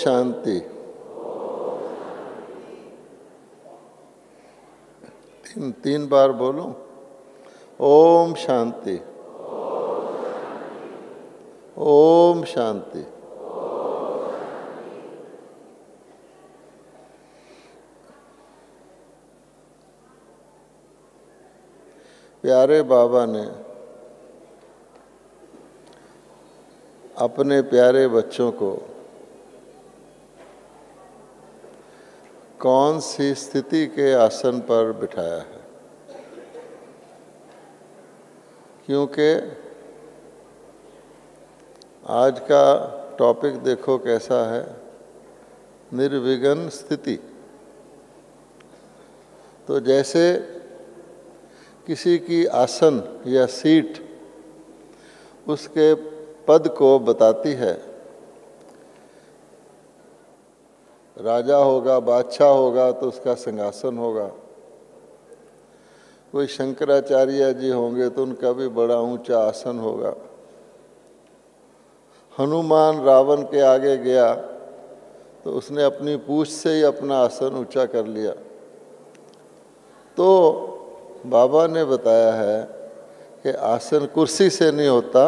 शांति। तीन बार बोलो, ओम शांति, ओम शांति। प्यारे बाबा ने अपने प्यारे बच्चों को कौन सी स्थिति के आसन पर बिठाया है, क्योंकि आज का टॉपिक देखो कैसा है, निर्विघ्न स्थिति। तो जैसे किसी की आसन या सीट उसके पद को बताती है, राजा होगा, बादशाह होगा तो उसका सिंहासन होगा, कोई शंकराचार्य जी होंगे तो उनका भी बड़ा ऊंचा आसन होगा। हनुमान रावण के आगे गया तो उसने अपनी पूंछ से ही अपना आसन ऊंचा कर लिया। तो बाबा ने बताया है कि आसन कुर्सी से नहीं होता,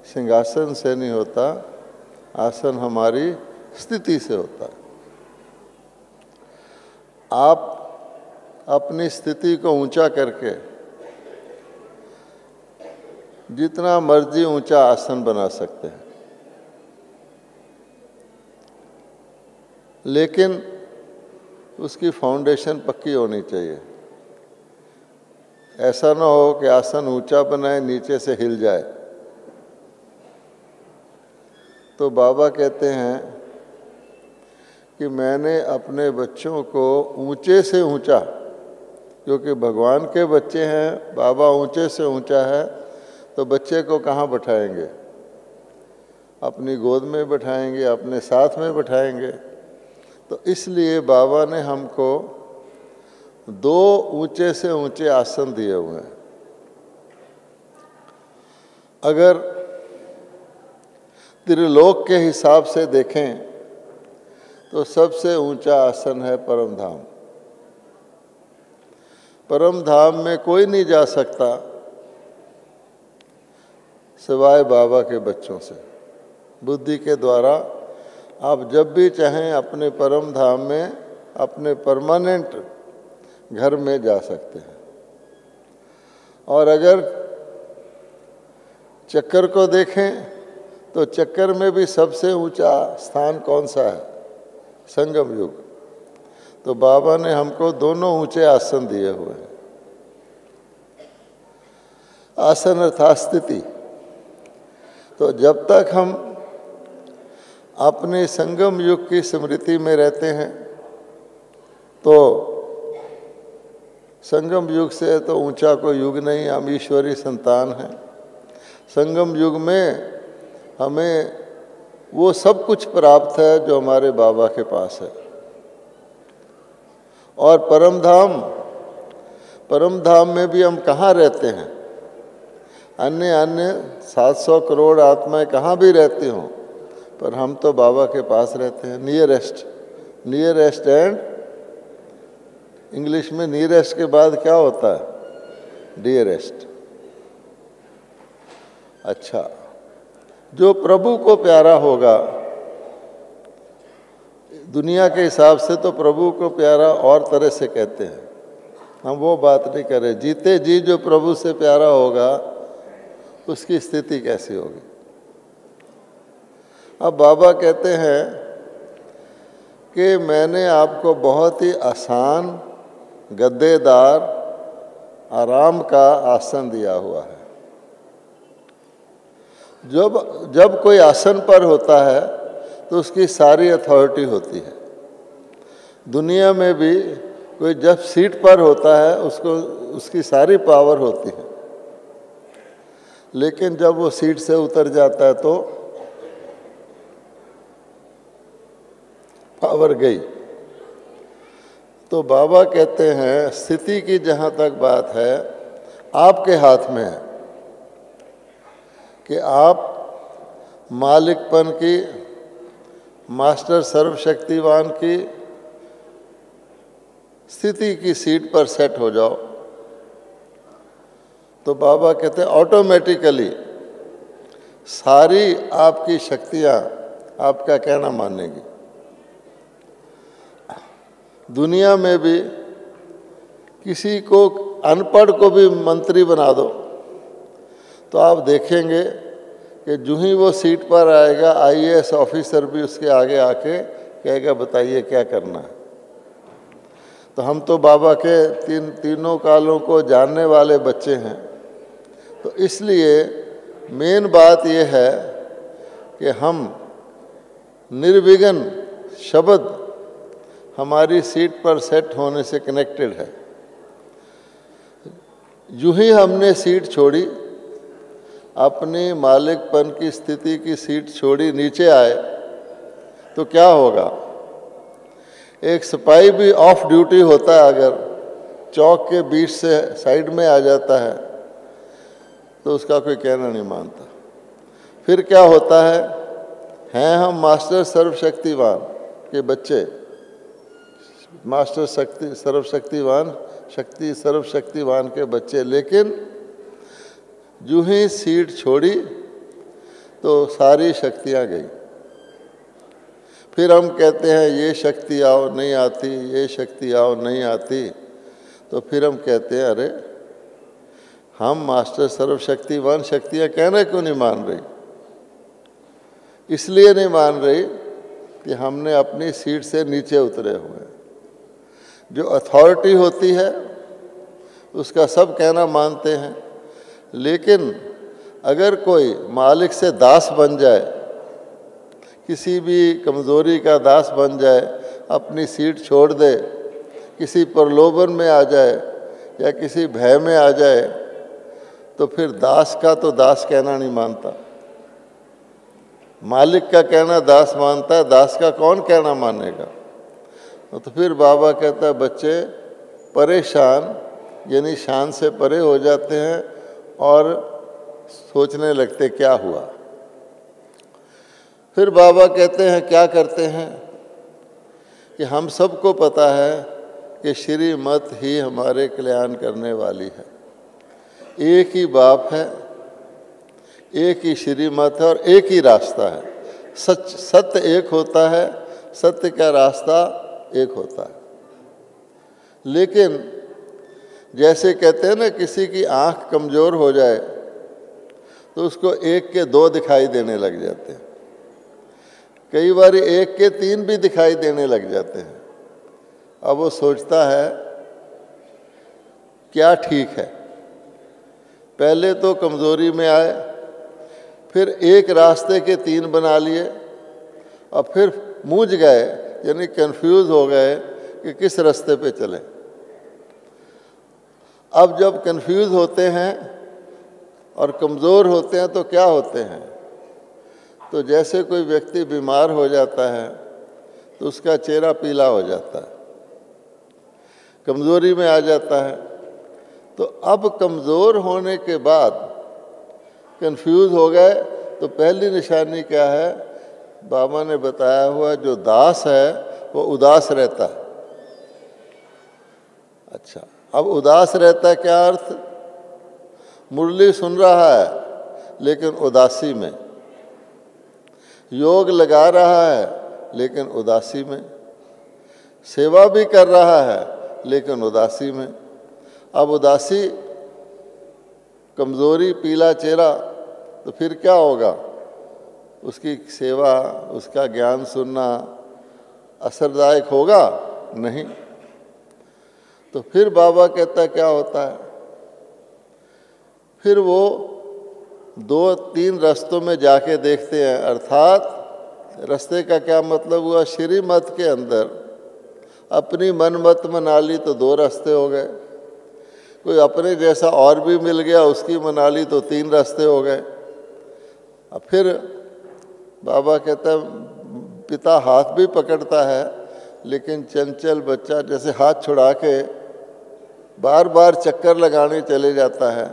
सिंहासन से नहीं होता, आसन हमारी स्थिति से होता है। आप अपनी स्थिति को ऊंचा करके जितना मर्जी ऊंचा आसन बना सकते हैं, लेकिन उसकी फाउंडेशन पक्की होनी चाहिए। ऐसा ना हो कि आसन ऊंचा बनाए, नीचे से हिल जाए। तो बाबा कहते हैं कि मैंने अपने बच्चों को ऊंचे से ऊंचा, क्योंकि भगवान के बच्चे हैं, बाबा ऊंचे से ऊंचा है, तो बच्चे को कहाँ बैठाएंगे? अपनी गोद में बैठाएंगे, अपने साथ में बैठाएंगे। तो इसलिए बाबा ने हमको दो ऊंचे से ऊंचे आसन दिए हुए हैं। अगर त्रिलोक के हिसाब से देखें तो सबसे ऊंचा आसन है परम धाम। परम धाम में कोई नहीं जा सकता सिवाय बाबा के बच्चों से। बुद्धि के द्वारा आप जब भी चाहें अपने परम धाम में, अपने परमानेंट घर में जा सकते हैं। और अगर चक्कर को देखें तो चक्कर में भी सबसे ऊंचा स्थान कौन सा है? संगम युग। तो बाबा ने हमको दोनों ऊंचे आसन दिए हुए हैं। आसन अर्थात स्थिति। तो जब तक हम अपने संगम युग की स्मृति में रहते हैं तो संगम युग से तो ऊंचा कोई युग नहीं, हम ईश्वरी संतान हैं। संगम युग में हमें वो सब कुछ प्राप्त है जो हमारे बाबा के पास है। और परम धाम में भी हम कहाँ रहते हैं? अन्य 700 करोड़ आत्माएं कहाँ भी रहती हों, पर हम तो बाबा के पास रहते हैं। नियरेस्ट एंड इंग्लिश में नियरेस्ट के बाद क्या होता है? डियरेस्ट। अच्छा, जो प्रभु को प्यारा होगा, दुनिया के हिसाब से तो प्रभु को प्यारा और तरह से कहते हैं, हम वो बात नहीं करें। जीते जी जो प्रभु से प्यारा होगा उसकी स्थिति कैसी होगी? अब बाबा कहते हैं कि मैंने आपको बहुत ही आसान, गद्देदार, आराम का आसन दिया हुआ है। जब कोई आसन पर होता है तो उसकी सारी अथॉरिटी होती है। दुनिया में भी कोई जब सीट पर होता है उसकी सारी पावर होती है, लेकिन जब वो सीट से उतर जाता है तो पावर गई। तो बाबा कहते हैं स्थिति की जहाँ तक बात है आपके हाथ में है कि आप मालिकपन की मास्टर सर्वशक्तिवान की स्थिति की सीट पर सेट हो जाओ, तो बाबा कहते हैं ऑटोमेटिकली सारी आपकी शक्तियां आपका कहना मानेगी। दुनिया में भी किसी को अनपढ़ को भी मंत्री बना दो तो आप देखेंगे कि जो ही वो सीट पर आएगा आईएएस ऑफिसर भी उसके आगे आके कहेगा बताइए क्या करना है। तो हम तो बाबा के तीनों कालों को जानने वाले बच्चे हैं, तो इसलिए मेन बात यह है कि हम निर्विघ्न शब्द हमारी सीट पर सेट होने से कनेक्टेड है। यूं ही हमने सीट छोड़ी, अपनी मालिकपन की स्थिति की सीट छोड़ी, नीचे आए तो क्या होगा? एक सिपाही भी ऑफ ड्यूटी होता है, अगर चौक के बीच से साइड में आ जाता है तो उसका कोई कहना नहीं मानता। फिर क्या होता है? हैं हम मास्टर सर्वशक्तिवान के बच्चे, मास्टर सर्वशक्तिवान के बच्चे, लेकिन जो ही सीट छोड़ी तो सारी शक्तियाँ गई। फिर हम कहते हैं ये शक्ति आओ नहीं आती, ये शक्ति आओ नहीं आती, तो फिर हम कहते हैं अरे हम मास्टर सर्वशक्तिवान शक्तियाँ कहना क्यों नहीं मान रही? इसलिए नहीं मान रही कि हमने अपनी सीट से नीचे उतरे हुए हैं। जो अथॉरिटी होती है उसका सब कहना मानते हैं, लेकिन अगर कोई मालिक से दास बन जाए, किसी भी कमज़ोरी का दास बन जाए, अपनी सीट छोड़ दे, किसी प्रलोभन में आ जाए या किसी भय में आ जाए, तो फिर दास का तो दास कहना नहीं मानता, मालिक का कहना दास मानता है, दास का कौन कहना मानेगा? तो फिर बाबा कहता है बच्चे परेशान यानी शान से परे हो जाते हैं और सोचने लगते क्या हुआ। फिर बाबा कहते हैं क्या करते हैं कि हम सबको पता है कि श्रीमत ही हमारे कल्याण करने वाली है। एक ही बाप है, एक ही श्रीमत है और एक ही रास्ता है। सत्य एक होता है, सत्य का रास्ता एक होता है। लेकिन जैसे कहते हैं ना, किसी की आंख कमज़ोर हो जाए तो उसको एक के दो दिखाई देने लग जाते हैं, कई बार एक के तीन भी दिखाई देने लग जाते हैं। अब वो सोचता है क्या ठीक है। पहले तो कमज़ोरी में आए, फिर एक रास्ते के तीन बना लिए और फिर मूझ गए, यानी कंफ्यूज हो गए कि किस रास्ते पे चलें। अब जब कंफ्यूज होते हैं और कमज़ोर होते हैं तो क्या होते हैं? तो जैसे कोई व्यक्ति बीमार हो जाता है तो उसका चेहरा पीला हो जाता है, कमज़ोरी में आ जाता है। तो अब कमज़ोर होने के बाद कंफ्यूज हो गए तो पहली निशानी क्या है? बाबा ने बताया हुआ जो दास है वो उदास रहता है। अच्छा, अब उदास रहता है क्या अर्थ? मुरली सुन रहा है लेकिन उदासी में, योग लगा रहा है लेकिन उदासी में, सेवा भी कर रहा है लेकिन उदासी में। अब उदासी, कमज़ोरी, पीला चेहरा, तो फिर क्या होगा? उसकी सेवा, उसका ज्ञान सुनना असरदायक होगा नहीं। तो फिर बाबा कहता क्या होता है? फिर वो दो तीन रास्तों में जाके देखते हैं। अर्थात रास्ते का क्या मतलब हुआ? श्रीमत के अंदर अपनी मन मत मना ली तो दो रास्ते हो गए, कोई अपने जैसा और भी मिल गया उसकी मना ली तो तीन रास्ते हो गए। अब फिर बाबा कहता है पिता हाथ भी पकड़ता है, लेकिन चंचल बच्चा जैसे हाथ छुड़ा के बार बार चक्कर लगाने चले जाता है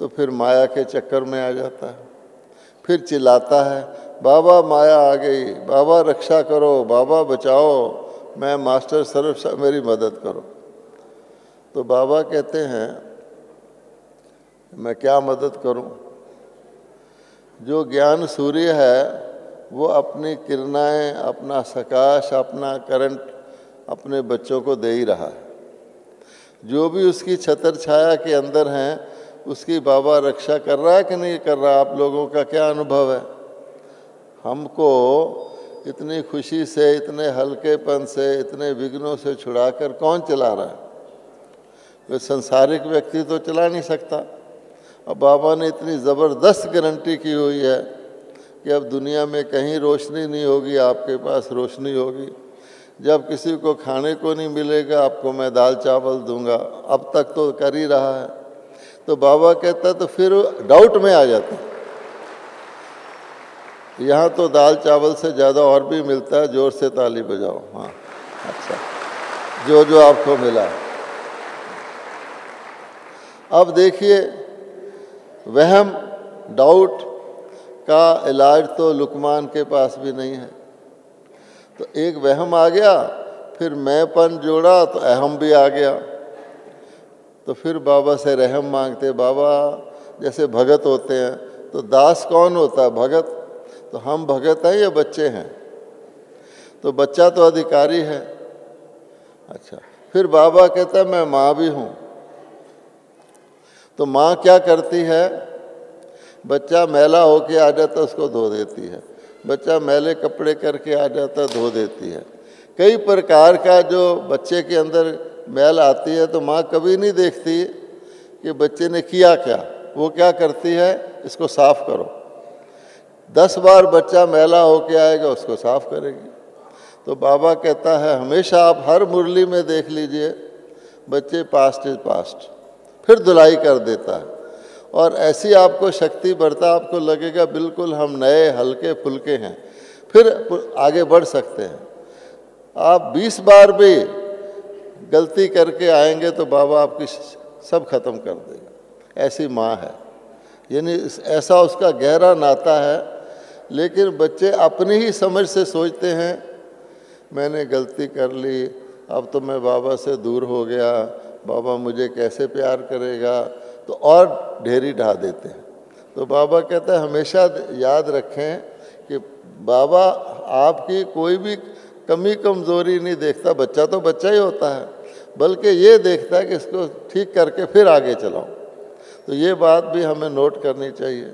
तो फिर माया के चक्कर में आ जाता है। फिर चिल्लाता है, बाबा माया आ गई, बाबा रक्षा करो, बाबा बचाओ, मैं मास्टर सर्व मेरी मदद करो। तो बाबा कहते हैं मैं क्या मदद करूं? जो ज्ञान सूर्य है वो अपनी किरणाएं, अपना प्रकाश, अपना करंट अपने बच्चों को दे ही रहा है। जो भी उसकी छत्र छाया के अंदर हैं उसकी बाबा रक्षा कर रहा है कि नहीं कर रहा? आप लोगों का क्या अनुभव है? हमको इतनी खुशी से, इतने हल्केपन से, इतने विघ्नों से छुड़ाकर कौन चला रहा है? कोई संसारिक व्यक्ति तो चला नहीं सकता। अब बाबा ने इतनी ज़बरदस्त गारंटी की हुई है कि अब दुनिया में कहीं रोशनी नहीं होगी, आपके पास रोशनी होगी। जब किसी को खाने को नहीं मिलेगा आपको मैं दाल चावल दूंगा। अब तक तो कर ही रहा है। तो बाबा कहता तो फिर डाउट में आ जाता, यहाँ तो दाल चावल से ज़्यादा और भी मिलता है, जोर से ताली बजाओ। हाँ अच्छा, जो जो आपको मिला। अब देखिए, वहम, डाउट का इलाज तो लुकमान के पास भी नहीं है। तो एक वहम आ गया, फिर मैंपन जोड़ा तो अहम भी आ गया। तो फिर बाबा से रहम मांगते। बाबा जैसे भगत होते हैं तो दास कौन होता है? भगत। तो हम भगत हैं या बच्चे हैं? तो बच्चा तो अधिकारी है। अच्छा, फिर बाबा कहता है मैं माँ भी हूँ। तो माँ क्या करती है? बच्चा मैला होके आ जाता उसको धो देती है, बच्चा मैले कपड़े करके आ जाता धो देती है। कई प्रकार का जो बच्चे के अंदर मैल आती है तो माँ कभी नहीं देखती कि बच्चे ने किया क्या। वो क्या करती है? इसको साफ करो। 10 बार बच्चा मैला होके आएगा उसको साफ करेगी। तो बाबा कहता है हमेशा आप हर मुरली में देख लीजिए, बच्चे पास्ट इज पास्ट, फिर धुलाई कर देता है। और ऐसी आपको शक्ति बढ़ता, आपको लगेगा बिल्कुल हम नए हल्के फुल्के हैं, फिर आगे बढ़ सकते हैं। आप 20 बार भी गलती करके आएंगे तो बाबा आपकी सब खत्म कर देगा। ऐसी माँ है, यानी ऐसा उसका गहरा नाता है। लेकिन बच्चे अपनी ही समझ से सोचते हैं मैंने गलती कर ली, अब तो मैं बाबा से दूर हो गया, बाबा मुझे कैसे प्यार करेगा, तो और ढेरी ढा देते हैं। तो बाबा कहता है हमेशा याद रखें कि बाबा आपकी कोई भी कमी कमज़ोरी नहीं देखता। बच्चा तो बच्चा ही होता है, बल्कि ये देखता है कि इसको ठीक करके फिर आगे चलाओ। तो ये बात भी हमें नोट करनी चाहिए।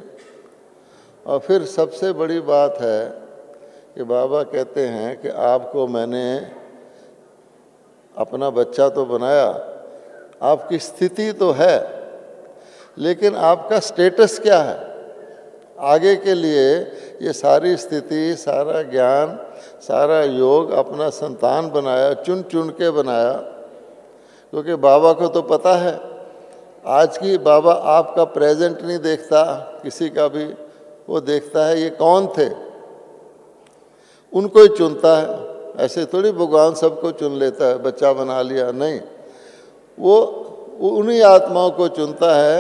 और फिर सबसे बड़ी बात है कि बाबा कहते हैं कि आपको मैंने अपना बच्चा तो बनाया, आपकी स्थिति तो है, लेकिन आपका स्टेटस क्या है आगे के लिए? ये सारी स्थिति, सारा ज्ञान, सारा योग अपना संतान बनाया, चुन चुन के बनाया। क्योंकि बाबा को तो पता है आज की बाबा आपका प्रेजेंट नहीं देखता किसी का भी, वो देखता है ये कौन थे, उनको ही चुनता है। ऐसे थोड़ी भगवान सबको चुन लेता है, बच्चा बना लिया, नहीं। वो उन्हीं आत्माओं को चुनता है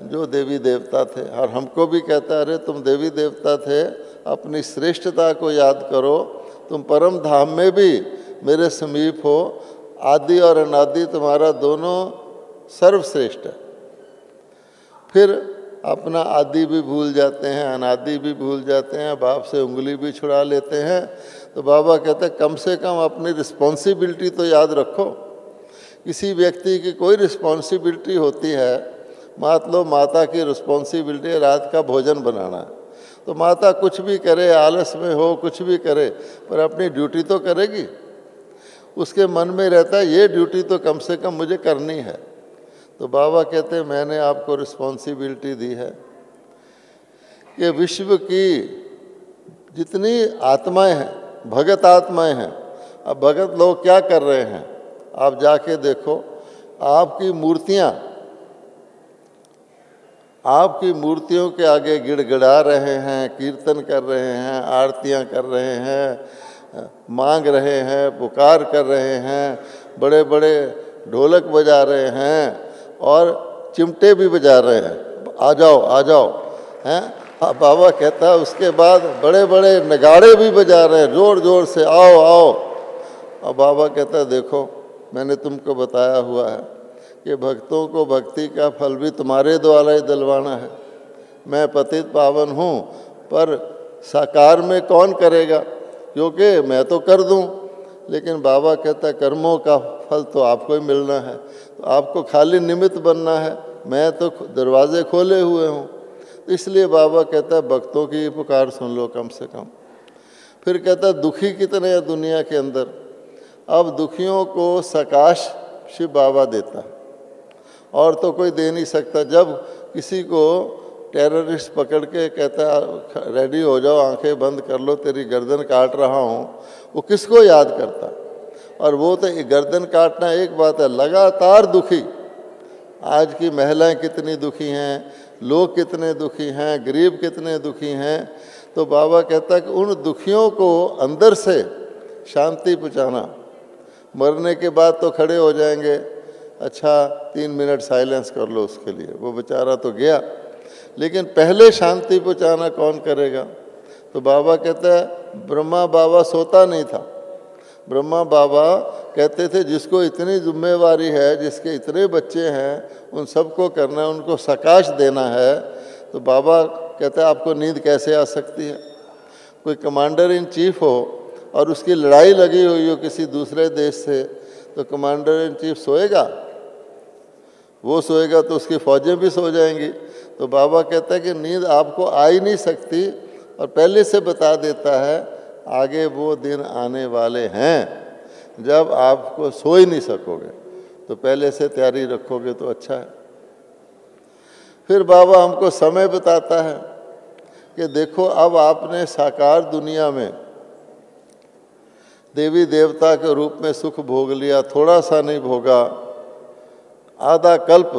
जो देवी देवता थे। और हमको भी कहता है अरे तुम देवी देवता थे, अपनी श्रेष्ठता को याद करो, तुम परम धाम में भी मेरे समीप हो, आदि और अनादि तुम्हारा दोनों सर्वश्रेष्ठ है। फिर अपना आदि भी भूल जाते हैं, अनादि भी भूल जाते हैं, बाप से उंगली भी छुड़ा लेते हैं। तो बाबा कहते हैं कम से कम अपनी रिस्पॉन्सिबिलिटी तो याद रखो। किसी व्यक्ति की कोई रिस्पॉन्सिबिलिटी होती है, मान लो माता की रिस्पॉन्सिबिलिटी रात का भोजन बनाना है, तो माता कुछ भी करे, आलस में हो, कुछ भी करे, पर अपनी ड्यूटी तो करेगी। उसके मन में रहता है ये ड्यूटी तो कम से कम मुझे करनी है। तो बाबा कहते हैं मैंने आपको रिस्पॉन्सिबिलिटी दी है कि विश्व की जितनी आत्माएं हैं, भगत आत्माएं हैं। अब भगत लोग क्या कर रहे हैं आप जाके देखो, आपकी मूर्तियां, आपकी मूर्तियों के आगे गिड़गिड़ा रहे हैं, कीर्तन कर रहे हैं, आरतियां कर रहे हैं, मांग रहे हैं, पुकार कर रहे हैं, बड़े बड़े ढोलक बजा रहे हैं और चिमटे भी बजा रहे हैं, आ जाओ आ जाओ हैं। बाबा कहता है उसके बाद बड़े बड़े नगाड़े भी बजा रहे हैं जोर जोर से, आओ आओ। और बाबा कहता है देखो मैंने तुमको बताया हुआ है कि भक्तों को भक्ति का फल भी तुम्हारे द्वारा ही दिलवाना है। मैं पतित पावन हूँ, पर साकार में कौन करेगा, क्योंकि मैं तो कर दूँ, लेकिन बाबा कहता है कर्मों का फल तो आपको ही मिलना है, तो आपको खाली निमित्त बनना है, मैं तो दरवाजे खोले हुए हूँ। इसलिए बाबा कहता है भक्तों की पुकार सुन लो कम से कम। फिर कहता है दुखी कितने हैं दुनिया के अंदर। अब दुखियों को सकाश शिव बाबा देता है, और तो कोई दे नहीं सकता। जब किसी को टेररिस्ट पकड़ के कहता है रेडी हो जाओ, आंखें बंद कर लो, तेरी गर्दन काट रहा हूँ, वो किसको याद करता। और वो तो गर्दन काटना एक बात है, लगातार दुखी। आज की महिलाएं कितनी दुखी हैं, लोग कितने दुखी हैं, गरीब कितने दुखी हैं। तो बाबा कहता है कि उन दुखियों को अंदर से शांति पहुँचाना। मरने के बाद तो खड़े हो जाएंगे, अच्छा 3 मिनट साइलेंस कर लो उसके लिए, वो बेचारा तो गया, लेकिन पहले शांति पहुँचाना कौन करेगा। तो बाबा कहता है ब्रह्मा बाबा सोता नहीं था। ब्रह्मा बाबा कहते थे जिसको इतनी जिम्मेवारी है, जिसके इतने बच्चे हैं, उन सबको करना है, उनको सकाश देना है। तो बाबा कहता है आपको नींद कैसे आ सकती है। कोई कमांडर इन चीफ हो और उसकी लड़ाई लगी हुई हो किसी दूसरे देश से, तो कमांडर इन चीफ सोएगा? वो सोएगा तो उसकी फौजें भी सो जाएंगी। तो बाबा कहता है कि नींद आपको आ ही नहीं सकती, और पहले से बता देता है आगे वो दिन आने वाले हैं जब आपको सो ही नहीं सकोगे, तो पहले से तैयारी रखोगे तो अच्छा है। फिर बाबा हमको समय बताता है कि देखो अब आपने साकार दुनिया में देवी देवता के रूप में सुख भोग लिया, थोड़ा सा नहीं भोगा, आधा कल्प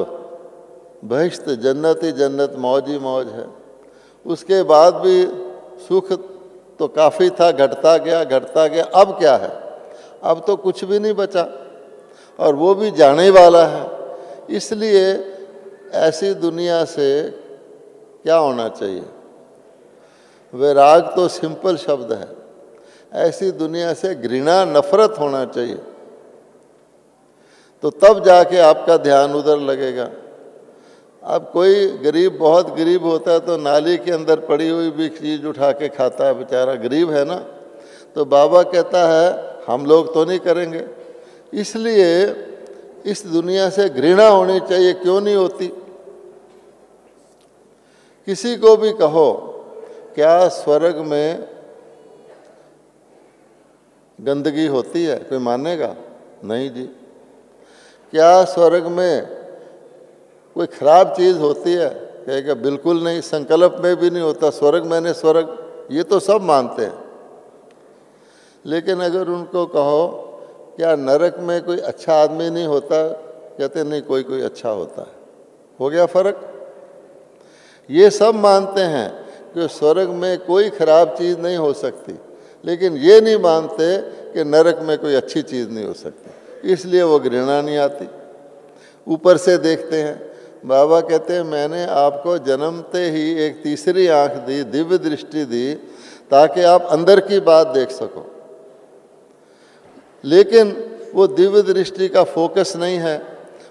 बहिश्त जन्नत ही जन्नत, मौज ही मौज है। उसके बाद भी सुख तो काफ़ी था, घटता गया घटता गया। अब क्या है? अब तो कुछ भी नहीं बचा, और वो भी जाने वाला है। इसलिए ऐसी दुनिया से क्या होना चाहिए? वैराग तो सिंपल शब्द है। ऐसी दुनिया से घृणा, नफरत होना चाहिए, तो तब जाके आपका ध्यान उधर लगेगा। अब कोई गरीब, बहुत गरीब होता है तो नाली के अंदर पड़ी हुई भी चीज़ उठा के खाता है, बेचारा गरीब है ना। तो बाबा कहता है हम लोग तो नहीं करेंगे। इसलिए इस दुनिया से घृणा होनी चाहिए। क्यों नहीं होती? किसी को भी कहो क्या स्वर्ग में गंदगी होती है, कोई मानेगा? नहीं जी। क्या स्वर्ग में कोई खराब चीज़ होती है? कहेगा बिल्कुल नहीं, संकल्प में भी नहीं होता। स्वर्ग मैंने स्वर्ग, ये तो सब मानते हैं। लेकिन अगर उनको कहो क्या नरक में कोई अच्छा आदमी नहीं होता, कहते नहीं, कोई कोई अच्छा होता है। हो गया फर्क। ये सब मानते हैं कि स्वर्ग में कोई खराब चीज़ नहीं हो सकती, लेकिन ये नहीं मानते कि नरक में कोई अच्छी चीज़ नहीं हो सकती। इसलिए वो घृणा नहीं आती। ऊपर से देखते हैं। बाबा कहते हैं मैंने आपको जन्मते ही एक तीसरी आंख दी, दिव्य दृष्टि दी, ताकि आप अंदर की बात देख सको। लेकिन वो दिव्य दृष्टि का फोकस नहीं है।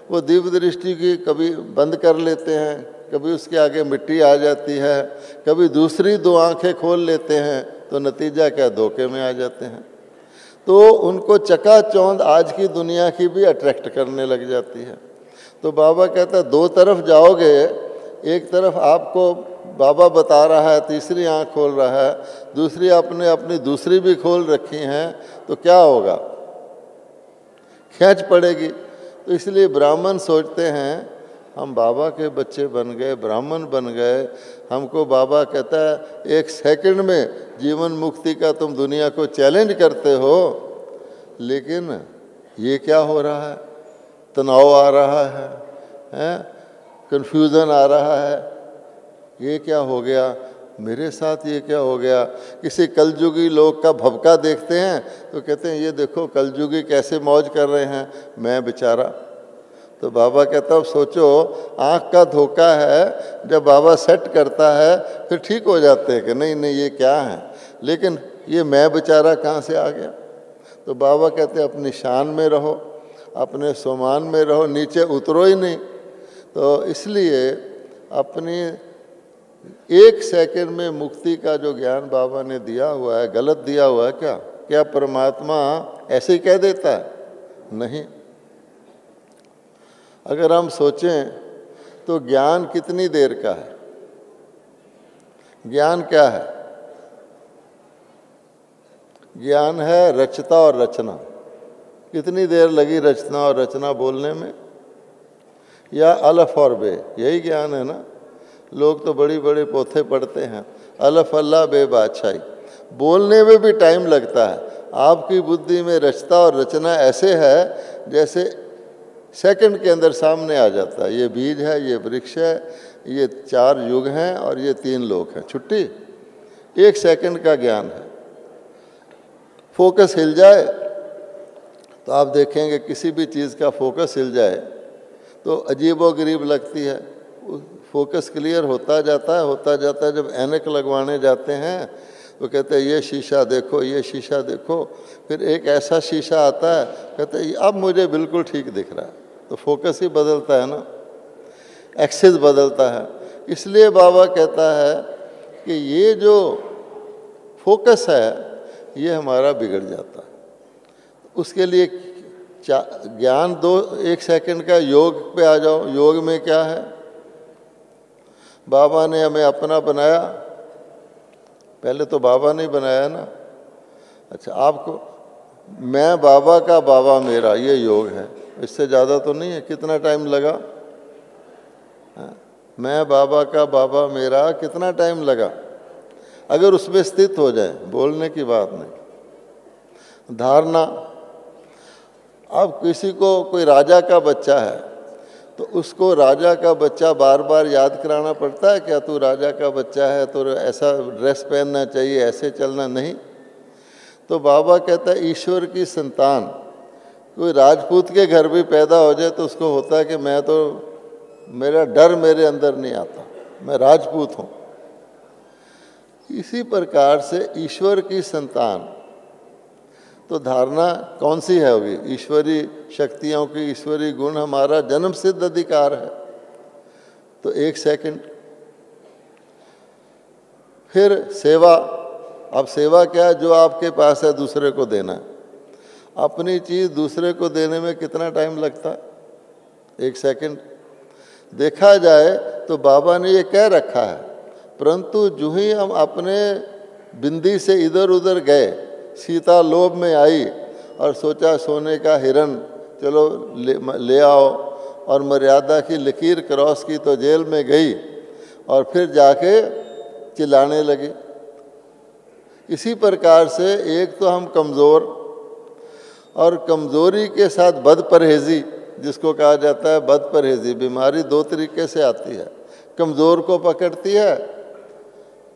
वो दिव्य दृष्टि की कभी बंद कर लेते हैं, कभी उसके आगे मिट्टी आ जाती है, कभी दूसरी 2 आंखें खोल लेते हैं, तो नतीजा क्या? धोखे में आ जाते हैं। तो उनको चकाचौंध आज की दुनिया की भी अट्रैक्ट करने लग जाती है। तो बाबा कहता है 2 तरफ जाओगे। एक तरफ आपको बाबा बता रहा है, तीसरी आंख खोल रहा है, दूसरी आपने अपनी दूसरी भी खोल रखी हैं, तो क्या होगा? खींच पड़ेगी। तो इसलिए ब्राह्मण सोचते हैं हम बाबा के बच्चे बन गए, ब्राह्मण बन गए, हमको बाबा कहता है 1 सेकंड में जीवन मुक्ति का तुम दुनिया को चैलेंज करते हो। लेकिन ये क्या हो रहा है? तनाव आ रहा है, कन्फ्यूज़न आ रहा है। ये क्या हो गया मेरे साथ? ये क्या हो गया? किसी कलयुगी लोग का भवका देखते हैं तो कहते हैं ये देखो कलयुगी कैसे मौज कर रहे हैं, मैं बेचारा तो बाबा कहता अब सोचो, आँख का धोखा है, जब बाबा सेट करता है फिर ठीक हो जाते हैं कि नहीं नहीं ये क्या है, लेकिन ये मैं बेचारा कहाँ से आ गया। तो बाबा कहते हैं अपनी शान में रहो, अपने स्वमान में रहो, नीचे उतरो ही नहीं। तो इसलिए अपनी 1 सेकंड में मुक्ति का जो ज्ञान बाबा ने दिया हुआ है, गलत दिया हुआ है क्या? क्या परमात्मा ऐसे ही कह देता है? नहीं। अगर हम सोचें तो ज्ञान कितनी देर का है? ज्ञान क्या है? ज्ञान है रचता और रचना। कितनी देर लगी रचना और रचना बोलने में? या अलफ और बे, यही ज्ञान है ना। लोग तो बड़ी बड़ी पोथे पढ़ते हैं, अलफ अल्लाह बे बादशाही, बोलने में भी टाइम लगता है। आपकी बुद्धि में रचता और रचना ऐसे है जैसे सेकंड के अंदर सामने आ जाता है, ये बीज है, ये वृक्ष है, ये 4 युग हैं और ये 3 लोक हैं। छुट्टी 1 सेकंड का ज्ञान है। फोकस हिल जाए तो आप देखेंगे किसी भी चीज़ का फोकस हिल जाए तो अजीबोगरीब लगती है। फोकस क्लियर होता जाता है। जब ऐनक लगवाने जाते हैं तो कहते हैं ये शीशा देखो, ये शीशा देखो, फिर एक ऐसा शीशा आता है, कहते हैं अब मुझे बिल्कुल ठीक दिख रहा है। तो फोकस ही बदलता है ना, एक्सिस बदलता है। इसलिए बाबा कहता है कि ये जो फोकस है ये हमारा बिगड़ जाता है। उसके लिए ज्ञान 1 सेकंड का योग पे आ जाओ। योग में क्या है? बाबा ने हमें अपना बनाया, पहले तो बाबा ने बनाया ना। अच्छा, आपको मैं बाबा का बाबा मेरा, ये योग है, इससे ज़्यादा तो नहीं है। कितना टाइम लगा? मैं बाबा का बाबा मेरा, कितना टाइम लगा? अगर उसमें स्थित हो जाए, बोलने की बात नहीं, धारणा। अब किसी को कोई राजा का बच्चा है तो उसको राजा का बच्चा बार बार याद कराना पड़ता है क्या? तू राजा का बच्चा है तो ऐसा ड्रेस पहनना चाहिए, ऐसे चलना नहीं। तो बाबा कहता है ईश्वर की संतान कोई राजपूत के घर भी पैदा हो जाए तो उसको होता है कि मैं तो, मेरा डर मेरे अंदर नहीं आता, मैं राजपूत हूँ। इसी प्रकार से ईश्वर की संतान, तो धारणा कौन सी है होगी? ईश्वरीय शक्तियों की, ईश्वरीय गुण हमारा जन्म सिद्ध अधिकार है। तो 1 सेकंड। फिर सेवा। अब सेवा क्या है? जो आपके पास है दूसरे को देना है। अपनी चीज़ दूसरे को देने में कितना टाइम लगता है? 1 सेकंड। देखा जाए तो बाबा ने ये कह रखा है, परंतु जो ही हम अपने बिंदी से इधर उधर गए, सीता लोभ में आई और सोचा सोने का हिरण चलो ले आओ, और मर्यादा की लकीर क्रॉस की तो जेल में गई और फिर जाके चिल्लाने लगी। इसी प्रकार से एक तो हम कमज़ोर, और कमज़ोरी के साथ बद परहेज़ी, जिसको कहा जाता है बद परहेज़ी, बीमारी 2 तरीके से आती है। कमज़ोर को पकड़ती है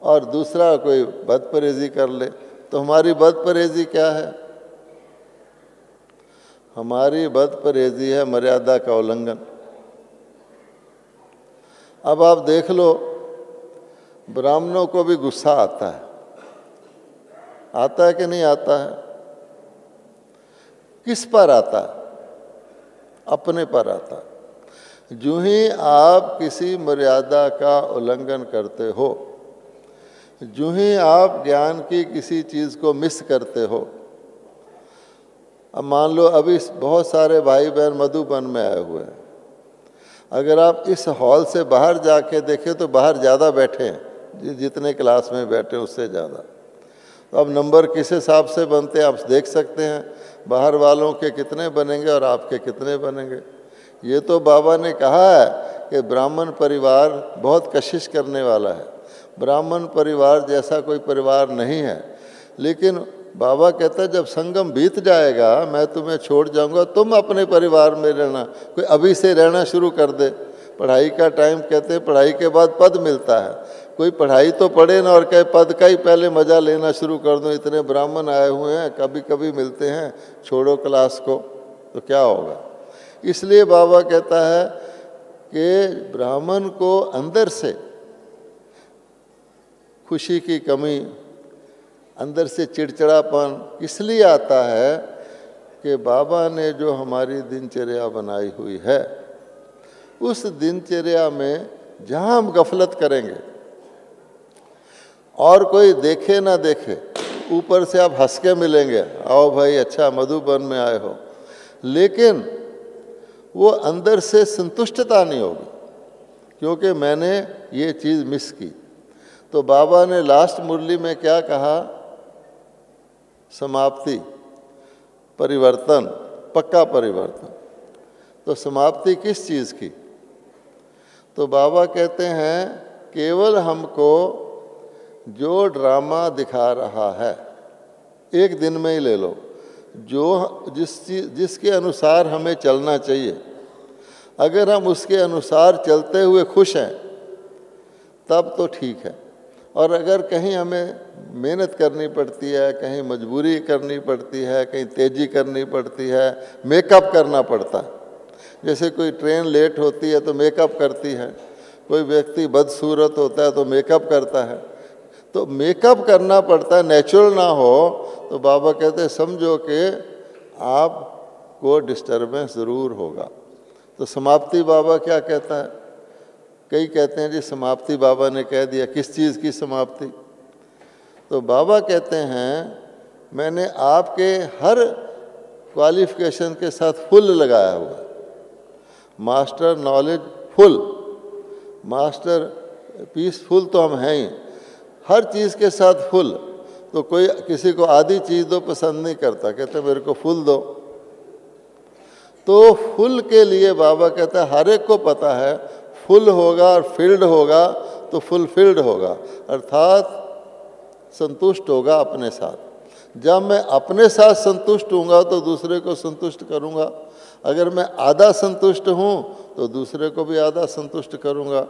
और दूसरा कोई बद परहेज़ी कर ले। तो हमारी बद परहेज़ी क्या है? हमारी बद परहेज़ी है मर्यादा का उल्लंघन। अब आप देख लो, ब्राह्मणों को भी गुस्सा आता है कि नहीं आता है? किस पर आता है? अपने पर आता है। जो ही आप किसी मर्यादा का उल्लंघन करते हो, जो ही आप ज्ञान की किसी चीज़ को मिस करते हो। अब मान लो अभी बहुत सारे भाई बहन मधुबन में आए हुए हैं, अगर आप इस हॉल से बाहर जाके देखें तो बाहर ज़्यादा बैठे हैं, जितने क्लास में बैठे उससे ज़्यादा। तो अब नंबर किस हिसाब से बनते हैं आप देख सकते हैं, बाहर वालों के कितने बनेंगे और आपके कितने बनेंगे। ये तो बाबा ने कहा है कि ब्राह्मण परिवार बहुत कशिश करने वाला है, ब्राह्मण परिवार जैसा कोई परिवार नहीं है। लेकिन बाबा कहता है जब संगम बीत जाएगा मैं तुम्हें छोड़ जाऊंगा, तुम अपने परिवार में रहना। कोई अभी से रहना शुरू कर दे। पढ़ाई का टाइम कहते हैं पढ़ाई के बाद पद मिलता है, कोई पढ़ाई तो पढ़े ना और कहे पद का ही पहले मज़ा लेना शुरू कर दो। इतने ब्राह्मण आए हुए हैं, कभी कभी मिलते हैं, छोड़ो क्लास को, तो क्या होगा। इसलिए बाबा कहता है कि ब्राह्मण को अंदर से खुशी की कमी, अंदर से चिड़चिड़ापन इसलिए आता है कि बाबा ने जो हमारी दिनचर्या बनाई हुई है, उस दिनचर्या में जहाँ हम गफलत करेंगे और कोई देखे ना देखे, ऊपर से आप हंस के मिलेंगे, आओ भाई अच्छा मधुबन में आए हो, लेकिन वो अंदर से संतुष्टता नहीं होगी क्योंकि मैंने ये चीज़ मिस की। तो बाबा ने लास्ट मुरली में क्या कहा? समाप्ति, परिवर्तन, पक्का परिवर्तन। तो समाप्ति किस चीज़ की? तो बाबा कहते हैं केवल हमको जो ड्रामा दिखा रहा है, एक दिन में ही ले लो, जो जिसके अनुसार हमें चलना चाहिए, अगर हम उसके अनुसार चलते हुए खुश हैं तब तो ठीक है। और अगर कहीं हमें मेहनत करनी पड़ती है, कहीं मजबूरी करनी पड़ती है, कहीं तेज़ी करनी पड़ती है, मेकअप करना पड़ता है, जैसे कोई ट्रेन लेट होती है तो मेकअप करती है, कोई व्यक्ति बदसूरत होता है तो मेकअप करता है, तो मेकअप करना पड़ता है, नेचुरल ना हो तो बाबा कहते हैं समझो कि आपको डिस्टर्बेंस ज़रूर होगा। तो समाप्ति बाबा क्या कहता है? कई कहते हैं जी समाप्ति बाबा ने कह दिया, किस चीज़ की समाप्ति? तो बाबा कहते हैं मैंने आपके हर क्वालिफिकेशन के साथ फुल लगाया हुआ, master knowledge full, master peaceful तो हम हैं ही, हर चीज़ के साथ फुल। तो कोई किसी को आधी चीज़ दो पसंद नहीं करता, कहते मेरे को फुल दो। तो फुल के लिए बाबा कहता है हर एक को पता है फुल होगा और फिल्ड होगा तो फुलफिल्ड होगा, अर्थात संतुष्ट होगा अपने साथ। जब मैं अपने साथ संतुष्ट हूँगा तो दूसरे को संतुष्ट करूँगा, अगर मैं आधा संतुष्ट हूँ तो दूसरे को भी आधा संतुष्ट करूँगा।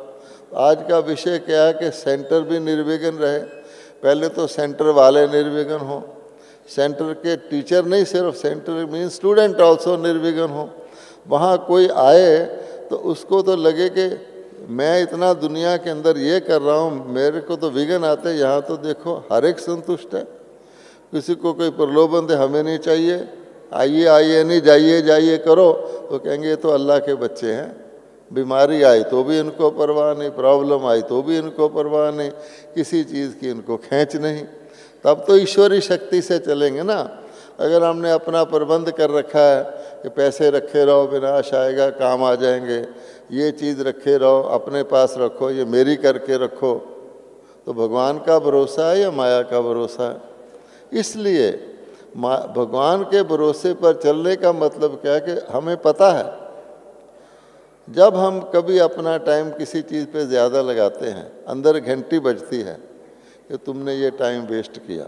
आज का विषय क्या है कि सेंटर भी निर्विघ्न रहे। पहले तो सेंटर वाले निर्विघ्न हों, सेंटर के टीचर नहीं, सिर्फ सेंटर मीन स्टूडेंट ऑल्सो निर्विघ्न हो। वहाँ कोई आए तो उसको तो लगे कि मैं इतना दुनिया के अंदर ये कर रहा हूँ, मेरे को तो विघ्न आते। यहाँ तो देखो हर एक संतुष्ट है, किसी को कोई प्रलोभन दे हमें नहीं चाहिए, आइए आइए नहीं, जाइए जाइए करो, तो कहेंगे ये तो अल्लाह के बच्चे हैं। बीमारी आई तो भी इनको परवाह नहीं, प्रॉब्लम आई तो भी इनको परवाह नहीं, किसी चीज़ की इनको खींच नहीं। तब तो ईश्वरी शक्ति से चलेंगे ना। अगर हमने अपना प्रबंध कर रखा है कि पैसे रखे रहो, विनाश आएगा, काम आ जाएंगे, ये चीज़ रखे रहो, अपने पास रखो, ये मेरी करके रखो, तो भगवान का भरोसा है या माया का भरोसा है? इसलिए भगवान के भरोसे पर चलने का मतलब क्या है कि हमें पता है जब हम कभी अपना टाइम किसी चीज़ पे ज़्यादा लगाते हैं, अंदर घंटी बजती है कि तुमने ये टाइम वेस्ट किया।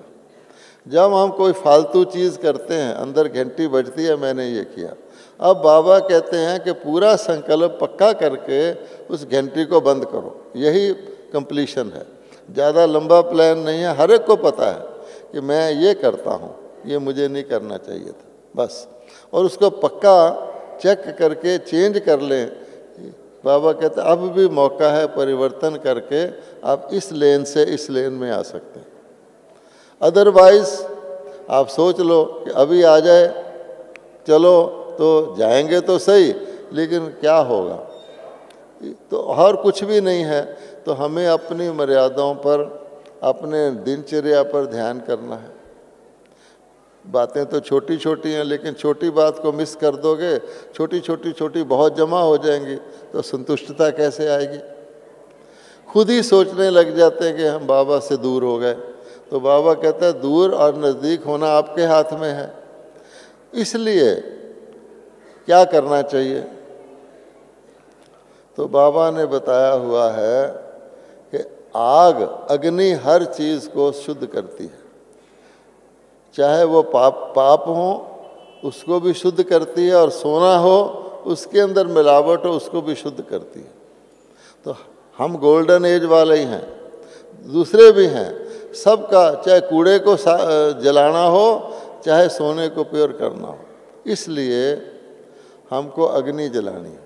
जब हम कोई फालतू चीज़ करते हैं, अंदर घंटी बजती है मैंने ये किया। अब बाबा कहते हैं कि पूरा संकल्प पक्का करके उस घंटी को बंद करो, यही कंप्लीशन है। ज़्यादा लंबा प्लान नहीं है, हर एक को पता है कि मैं ये करता हूँ, ये मुझे नहीं करना चाहिए था, बस। और उसको पक्का चेक करके चेंज कर लें। बाबा कहते हैं अब भी मौका है, परिवर्तन करके आप इस लेन से इस लेन में आ सकते हैं। अदरवाइज़ आप सोच लो कि अभी आ जाए, चलो तो जाएंगे तो सही, लेकिन क्या होगा, तो और कुछ भी नहीं है। तो हमें अपनी मर्यादाओं पर, अपने दिनचर्या पर ध्यान करना है। बातें तो छोटी छोटी हैं, लेकिन छोटी बात को मिस कर दोगे, छोटी छोटी छोटी बहुत जमा हो जाएंगी, तो संतुष्टता कैसे आएगी? खुद ही सोचने लग जाते हैं कि हम बाबा से दूर हो गए। तो बाबा कहता है दूर और नज़दीक होना आपके हाथ में है। इसलिए क्या करना चाहिए? तो बाबा ने बताया हुआ है कि आग, अग्नि हर चीज़ को शुद्ध करती है, चाहे वो पाप हो उसको भी शुद्ध करती है, और सोना हो उसके अंदर मिलावट हो उसको भी शुद्ध करती है। तो हम गोल्डन एज वाले ही हैं, दूसरे भी हैं, सबका, चाहे कूड़े को जलाना हो चाहे सोने को प्योर करना हो। इसलिए हमको अग्नि जलानी है।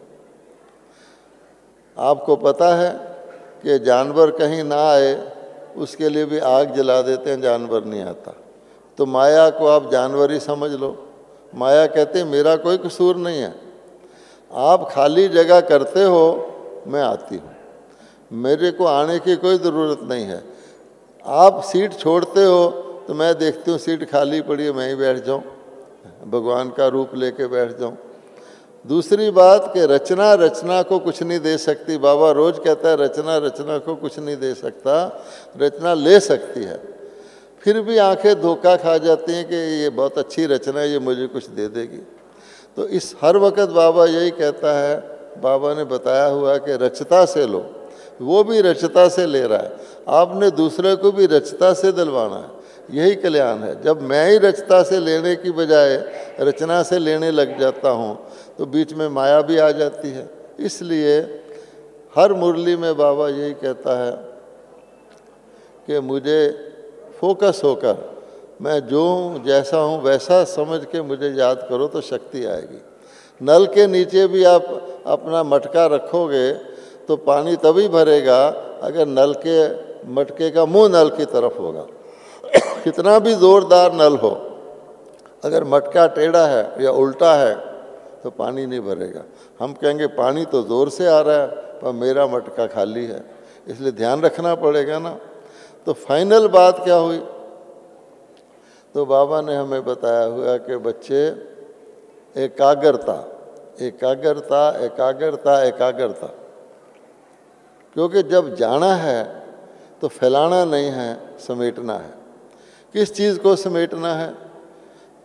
आपको पता है कि जानवर कहीं ना आए उसके लिए भी आग जला देते हैं, जानवर नहीं आता। तो माया को आप जानवर ही समझ लो। माया कहते हैं मेरा कोई कसूर नहीं है, आप खाली जगह करते हो, मैं आती हूँ, मेरे को आने की कोई ज़रूरत नहीं है। आप सीट छोड़ते हो तो मैं देखती हूँ सीट खाली पड़ी है, मैं ही बैठ जाऊँ, भगवान का रूप लेके बैठ जाऊँ। दूसरी बात कि रचना रचना को कुछ नहीं दे सकती। बाबा रोज़ कहता है रचना रचना को कुछ नहीं दे सकता, रचना ले सकती है। फिर भी आंखें धोखा खा जाती हैं कि ये बहुत अच्छी रचना है, ये मुझे कुछ दे देगी। तो इस हर वक्त बाबा यही कहता है, बाबा ने बताया हुआ कि रचता से लो, वो भी रचता से ले रहा है, आपने दूसरे को भी रचता से दिलवाना है, यही कल्याण है। जब मैं ही रचता से लेने की बजाय रचना से लेने लग जाता हूँ तो बीच में माया भी आ जाती है। इसलिए हर मुरली में बाबा यही कहता है कि मुझे फोकस होकर मैं जो हूँ जैसा हूँ वैसा समझ के मुझे याद करो तो शक्ति आएगी। नल के नीचे भी आप अपना मटका रखोगे तो पानी तभी भरेगा अगर नल के मटके का मुंह नल की तरफ होगा। कितना भी ज़ोरदार नल हो, अगर मटका टेढ़ा है या उल्टा है तो पानी नहीं भरेगा। हम कहेंगे पानी तो ज़ोर से आ रहा है पर मेरा मटका खाली है, इसलिए ध्यान रखना पड़ेगा ना। तो फाइनल बात क्या हुई? तो बाबा ने हमें बताया हुआ कि बच्चे एकाग्रता एकाग्रता एकाग्रता एकाग्रता, क्योंकि जब जाना है तो फैलाना नहीं है, समेटना है। किस चीज़ को समेटना है?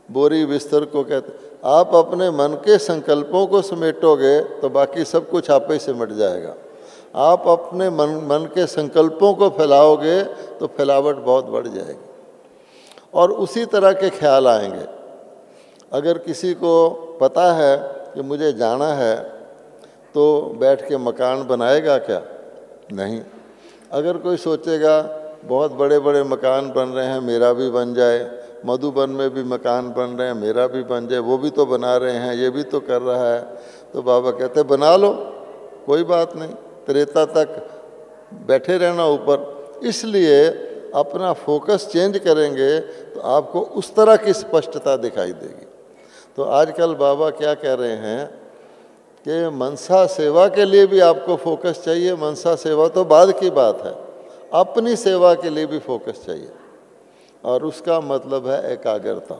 बोरी बिस्तर को कहते। आप अपने मन के संकल्पों को समेटोगे तो बाकी सब कुछ आप ही सिमट जाएगा। आप अपने मन के संकल्पों को फैलाओगे तो फैलावट बहुत बढ़ जाएगी और उसी तरह के ख्याल आएंगे। अगर किसी को पता है कि मुझे जाना है तो बैठ के मकान बनाएगा क्या? नहीं। अगर कोई सोचेगा बहुत बड़े बड़े मकान बन रहे हैं, मेरा भी बन जाए, मधुबन में भी मकान बन रहे हैं, मेरा भी बन जाए, वो भी तो बना रहे हैं, ये भी तो कर रहा है, तो बाबा कहते बना लो, कोई बात नहीं, त्रेता तक बैठे रहना ऊपर। इसलिए अपना फोकस चेंज करेंगे तो आपको उस तरह की स्पष्टता दिखाई देगी। तो आजकल बाबा क्या कह रहे हैं कि मनसा सेवा के लिए भी आपको फोकस चाहिए। मनसा सेवा तो बाद की बात है, अपनी सेवा के लिए भी फोकस चाहिए और उसका मतलब है एकाग्रता।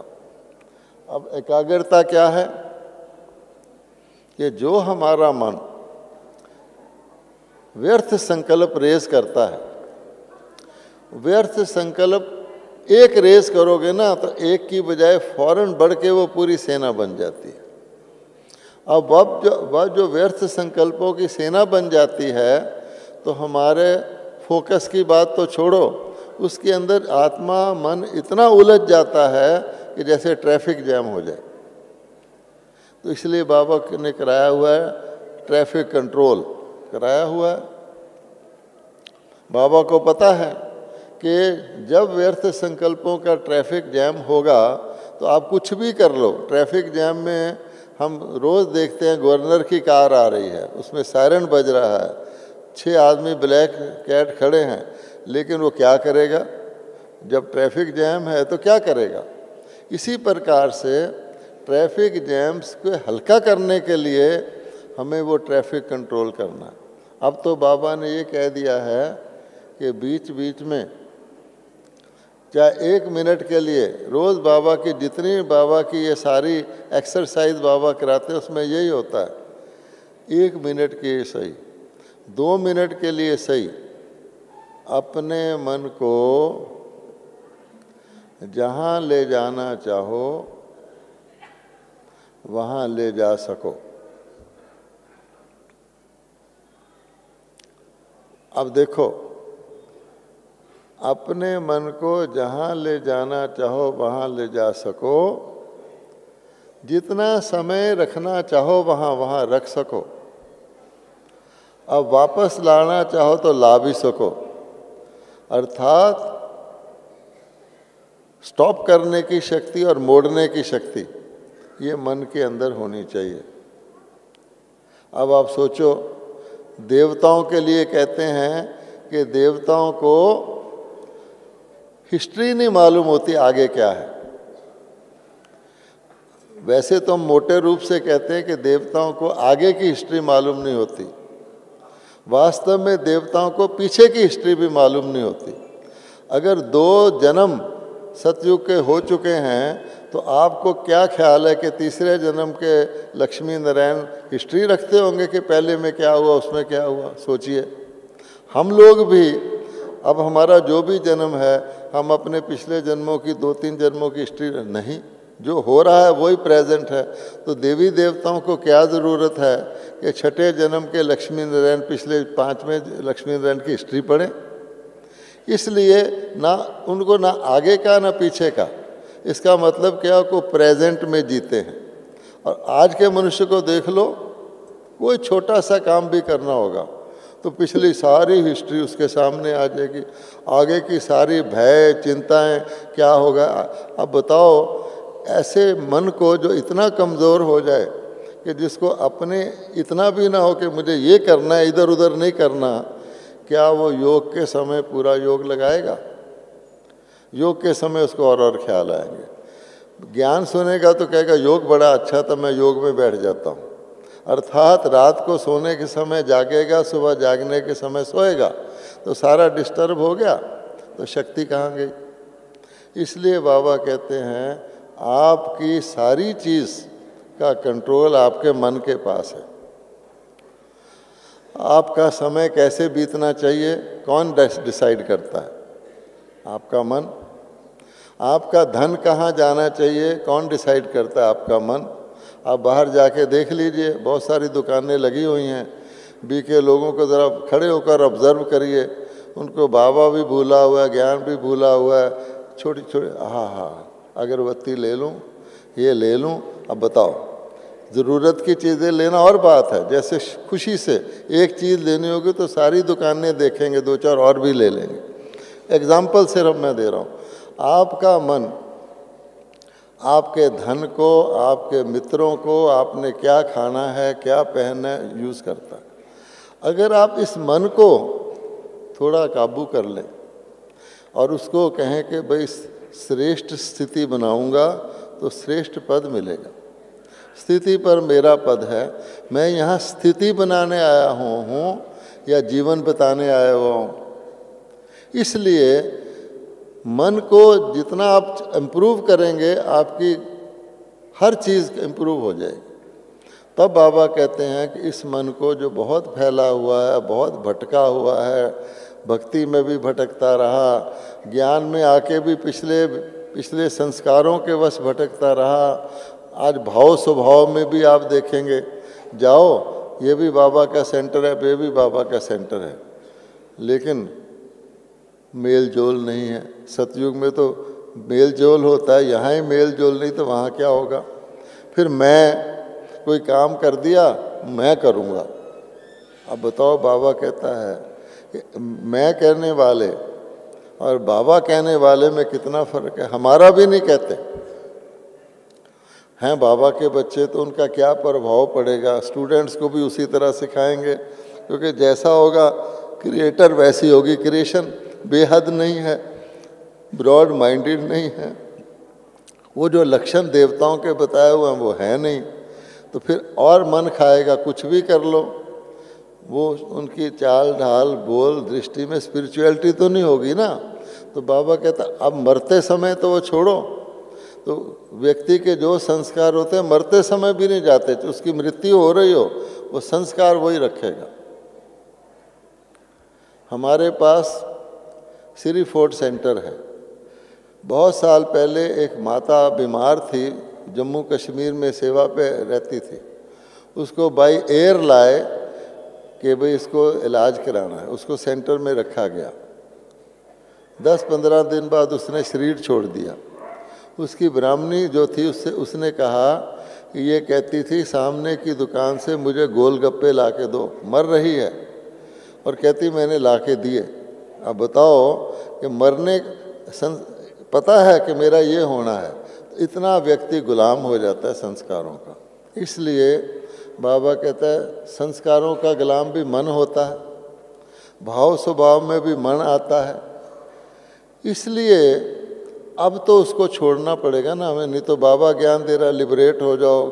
अब एकाग्रता क्या है कि जो हमारा मन व्यर्थ संकल्प रेस करता है, व्यर्थ संकल्प एक रेस करोगे ना तो एक की बजाय फौरन बढ़ के वो पूरी सेना बन जाती है। अब वह जो व्यर्थ संकल्पों की सेना बन जाती है तो हमारे फोकस की बात तो छोड़ो, उसके अंदर आत्मा मन इतना उलझ जाता है कि जैसे ट्रैफिक जैम हो जाए। तो इसलिए बाबा ने कराया हुआ है ट्रैफिक कंट्रोल, कराया हुआ है। बाबा को पता है कि जब व्यर्थ संकल्पों का ट्रैफिक जैम होगा तो आप कुछ भी कर लो। ट्रैफिक जैम में हम रोज़ देखते हैं गवर्नर की कार आ रही है, उसमें सायरन बज रहा है, 6 आदमी ब्लैक कैट खड़े हैं, लेकिन वो क्या करेगा? जब ट्रैफिक जैम है तो क्या करेगा? इसी प्रकार से ट्रैफिक जैम्स को हल्का करने के लिए हमें वो ट्रैफिक कंट्रोल करना। अब तो बाबा ने ये कह दिया है कि बीच बीच में चाहे 1 मिनट के लिए रोज़ बाबा की जितनी बाबा की ये सारी एक्सरसाइज बाबा कराते हैं उसमें यही होता है। 1 मिनट के लिए सही, 2 मिनट के लिए सही, अपने मन को जहाँ ले जाना चाहो वहाँ ले जा सको। अब देखो, अपने मन को जहाँ ले जाना चाहो वहाँ ले जा सको, जितना समय रखना चाहो वहाँ वहाँ रख सको, अब वापस लाना चाहो तो ला भी सको। अर्थात स्टॉप करने की शक्ति और मोड़ने की शक्ति ये मन के अंदर होनी चाहिए। अब आप सोचो, देवताओं के लिए कहते हैं कि देवताओं को हिस्ट्री नहीं मालूम होती आगे क्या है। वैसे तो हम मोटे रूप से कहते हैं कि देवताओं को आगे की हिस्ट्री मालूम नहीं होती, वास्तव में देवताओं को पीछे की हिस्ट्री भी मालूम नहीं होती। अगर 2 जन्म सतयुग के हो चुके हैं तो आपको क्या ख्याल है कि तीसरे जन्म के लक्ष्मी नारायण हिस्ट्री रखते होंगे कि पहले में क्या हुआ, उसमें क्या हुआ? सोचिए। हम लोग भी अब हमारा जो भी जन्म है, हम अपने पिछले जन्मों की 2-3 जन्मों की हिस्ट्री नहीं, जो हो रहा है वही प्रेजेंट है। तो देवी देवताओं को क्या ज़रूरत है कि छठे जन्म के लक्ष्मी नारायण पिछले 5वें लक्ष्मी नारायण की हिस्ट्री पढ़ें? इसलिए ना उनको ना आगे का ना पीछे का। इसका मतलब क्या, को प्रेजेंट में जीते हैं। और आज के मनुष्य को देख लो, कोई छोटा सा काम भी करना होगा तो पिछली सारी हिस्ट्री उसके सामने आ जाएगी, आगे की सारी भय चिंताएं क्या होगा। अब बताओ, ऐसे मन को जो इतना कमज़ोर हो जाए कि जिसको अपने इतना भी ना हो कि मुझे ये करना है, इधर उधर नहीं करना, क्या वो योग के समय पूरा योग लगाएगा? योग के समय उसको और ख्याल आएंगे। ज्ञान सुनेगा तो कहेगा योग बड़ा अच्छा था, मैं योग में बैठ जाता हूँ। अर्थात रात को सोने के समय जागेगा, सुबह जागने के समय सोएगा, तो सारा डिस्टर्ब हो गया, तो शक्ति कहाँ गई? इसलिए बाबा कहते हैं आपकी सारी चीज़ का कंट्रोल आपके मन के पास है। आपका समय कैसे बीतना चाहिए कौन डिसाइड करता है? आपका मन। आपका धन कहाँ जाना चाहिए कौन डिसाइड करता है? आपका मन। आप बाहर जाके देख लीजिए, बहुत सारी दुकानें लगी हुई हैं, बीके लोगों को ज़रा खड़े होकर ऑब्जर्व करिए, उनको बाबा भी भूला हुआ है, ज्ञान भी भूला हुआ है, छोटी छोटी अगरबत्ती ले लूँ, ये ले लूँ। अब बताओ, ज़रूरत की चीज़ें लेना और बात है, जैसे खुशी से एक चीज़ लेनी होगी तो सारी दुकानें देखेंगे, 2-4 और भी ले लेंगे। एग्जाम्पल सिर्फ मैं दे रहा हूँ। आपका मन आपके धन को, आपके मित्रों को, आपने क्या खाना है, क्या पहनना है, यूज़ करता है। अगर आप इस मन को थोड़ा काबू कर लें और उसको कहें कि भाई श्रेष्ठ स्थिति बनाऊंगा, तो श्रेष्ठ पद मिलेगा। स्थिति पर मेरा पद है, मैं यहाँ स्थिति बनाने आया हूँ या जीवन बताने आया हुआ हूँ। इसलिए मन को जितना आप इम्प्रूव करेंगे, आपकी हर चीज़ इम्प्रूव हो जाएगी। तब बाबा कहते हैं कि इस मन को जो बहुत फैला हुआ है, बहुत भटका हुआ है, भक्ति में भी भटकता रहा, ज्ञान में आके भी पिछले संस्कारों के वश भटकता रहा, आज भाव स्वभाव में भी आप देखेंगे, जाओ ये भी बाबा का सेंटर है, ये भी बाबा का सेंटर है, लेकिन मेल जोल नहीं है। सतयुग में तो मेल जोल होता है, यहाँ ही मेल जोल नहीं तो वहाँ क्या होगा? फिर मैं कोई काम कर दिया, मैं करूँगा। अब बताओ, बाबा कहता है कि मैं कहने वाले और बाबा कहने वाले में कितना फ़र्क है। हमारा भी नहीं कहते हैं, बाबा के बच्चे तो उनका क्या प्रभाव पड़ेगा, स्टूडेंट्स को भी उसी तरह सिखाएंगे, क्योंकि जैसा होगा क्रिएटर वैसी होगी क्रिएशन। बेहद नहीं है, ब्रॉड माइंडेड नहीं है, वो जो लक्षण देवताओं के बताए हुए हैं वो है नहीं, तो फिर और मन खाएगा, कुछ भी कर लो, वो उनकी चाल ढाल बोल दृष्टि में स्पिरिचुअलिटी तो नहीं होगी ना। तो बाबा कहता अब मरते समय तो वो छोड़ो, तो व्यक्ति के जो संस्कार होते हैं मरते समय भी नहीं जाते, तो उसकी मृत्यु हो रही हो वो संस्कार वही रखेगा। हमारे पास श्री फोर्ट सेंटर है। बहुत साल पहले एक माता बीमार थी, जम्मू कश्मीर में सेवा पे रहती थी, उसको बाई एयर लाए कि भाई इसको इलाज कराना है, उसको सेंटर में रखा गया। 10-15 दिन बाद उसने शरीर छोड़ दिया। उसकी ब्राह्मणी जो थी उसने कहा कि ये कहती थी सामने की दुकान से मुझे गोलगप्पे ला के दो, मर रही है, और कहती मैंने ला के दिए। अब बताओ कि मरने पता है कि मेरा ये होना है, तो इतना व्यक्ति गुलाम हो जाता है संस्कारों का। इसलिए बाबा कहता है संस्कारों का गुलाम भी मन होता है, भाव स्वभाव में भी मन आता है, इसलिए अब तो उसको छोड़ना पड़ेगा ना हमें। नहीं तो बाबा ज्ञान दे रहा लिबरेट हो जाओ,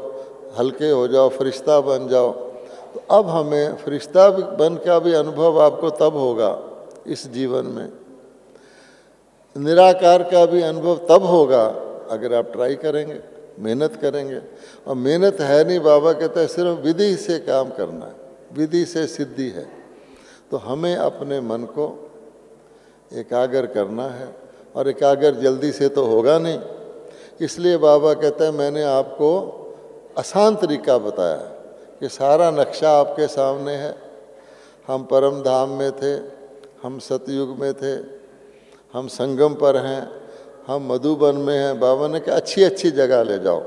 हल्के हो जाओ, फरिश्ता बन जाओ। तो अब हमें फरिश्ता बन का भी अनुभव आपको तब होगा इस जीवन में, निराकार का भी अनुभव तब होगा अगर आप ट्राई करेंगे, मेहनत करेंगे। और मेहनत है नहीं, बाबा कहता है सिर्फ विधि से काम करना है, विधि से सिद्धि है। तो हमें अपने मन को एकाग्र करना है, और एकाग्र जल्दी से तो होगा नहीं। इसलिए बाबा कहता है मैंने आपको आसान तरीका बताया कि सारा नक्शा आपके सामने है। हम परम धाम में थे, हम सतयुग में थे, हम संगम पर हैं, हम मधुबन में हैं। बाबा ने कहा अच्छी अच्छी जगह ले जाओ।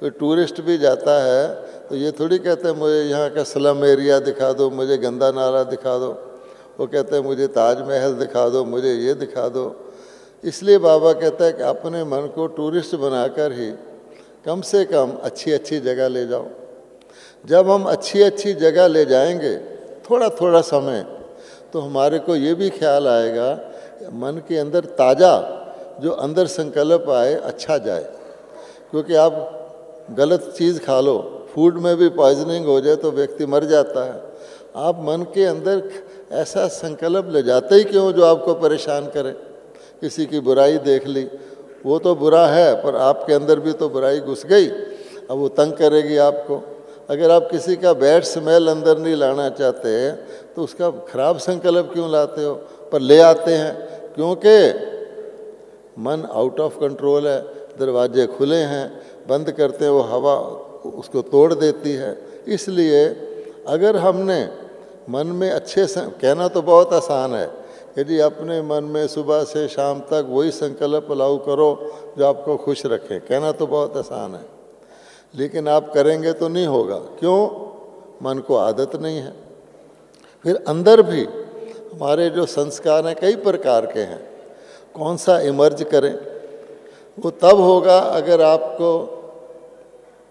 कोई टूरिस्ट भी जाता है तो ये थोड़ी कहते हैं मुझे यहाँ का स्लम एरिया दिखा दो, मुझे गंदा नाला दिखा दो। वो कहते हैं मुझे ताजमहल दिखा दो, मुझे ये दिखा दो। इसलिए बाबा कहता है कि अपने मन को टूरिस्ट बनाकर ही कम से कम अच्छी अच्छी जगह ले जाओ। जब हम अच्छी अच्छी जगह ले जाएंगे थोड़ा थोड़ा समय, तो हमारे को ये भी ख्याल आएगा मन के अंदर ताज़ा जो अंदर संकल्प आए अच्छा जाए। क्योंकि आप गलत चीज़ खा लो, फूड में भी पॉइजनिंग हो जाए तो व्यक्ति मर जाता है। आप मन के अंदर ऐसा संकल्प ले जाते ही क्यों जो आपको परेशान करे। किसी की बुराई देख ली, वो तो बुरा है पर आपके अंदर भी तो बुराई घुस गई, अब वो तंग करेगी आपको। अगर आप किसी का बैड स्मेल अंदर नहीं लाना चाहते तो उसका खराब संकल्प क्यों लाते हो, पर ले आते हैं क्योंकि मन आउट ऑफ कंट्रोल है। दरवाजे खुले हैं, बंद करते हैं वो हवा उसको तोड़ देती है। इसलिए अगर हमने मन में अच्छे कहना तो बहुत आसान है, यदि अपने मन में सुबह से शाम तक वही संकल्प लाऊ करो जो आपको खुश रखे, कहना तो बहुत आसान है, लेकिन आप करेंगे तो नहीं होगा। क्यों? मन को आदत नहीं है। फिर अंदर भी हमारे जो संस्कार हैं कई प्रकार के हैं, कौन सा इमर्ज करें वो तब होगा अगर आपको